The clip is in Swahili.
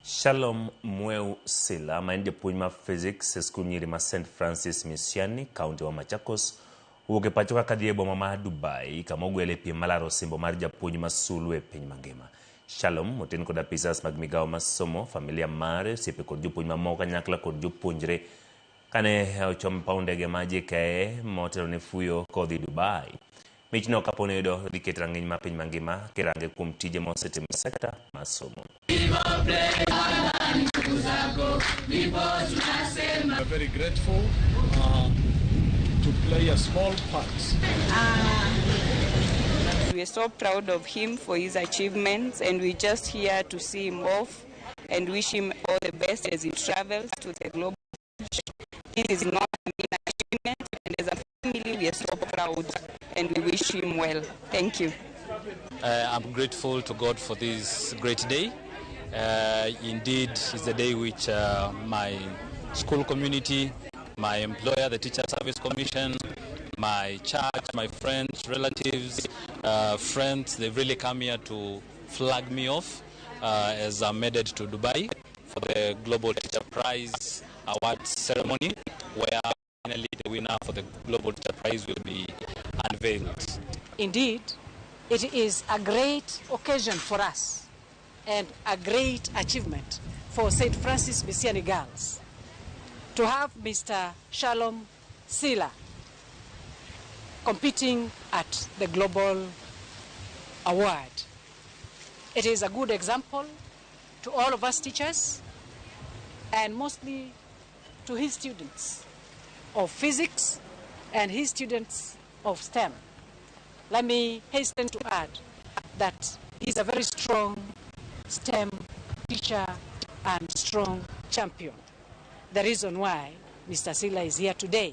Shalom Mweu Sila, ma en japuonj ma physics e skul nyiri ma St. Francis Misiani, kaunti wa Machakos, owuok e pacho ka dhi e boma ma Dubai, kama ogwele piem malaro osimbo mar japuonj ma sulwe e piny mangima. Shalom oten kod apisas mag migawo ma somo, familia mare, osiepe kod jopuonj mamoko kanyakla kod jopuonjre kane ochom paw ndege ma JKA motelo ne fuyo kodhi Dubai. Mich no kapone yudo dhi ket rang'iny ma piny mangima kirange kuom tije mosetimo e sekta mar somo. We are very grateful to play a small part. We are so proud of him for his achievements, and we're just here to see him off and wish him all the best as he travels to the global. This is not a mean achievement, and as a family we are so proud and we wish him well. Thank you. I'm grateful to God for this great day. Indeed, it's the day which my school community, my employer, the Teacher Service Commission, my church, my friends, relatives, friends, they've really come here to flag me off as I'm headed to Dubai for the Global Teacher Prize Awards ceremony, where finally the winner for the Global Teacher Prize will be unveiled. Indeed, it is a great occasion for us and a great achievement for St. Francis Misiani girls to have Mr. Shalom Sila competing at the Global Award. It is a good example to all of us teachers and mostly to his students of physics and his students of STEM. Let me hasten to add that he's a very strong STEM teacher and strong champion. The reason why Mr. Sila is here today.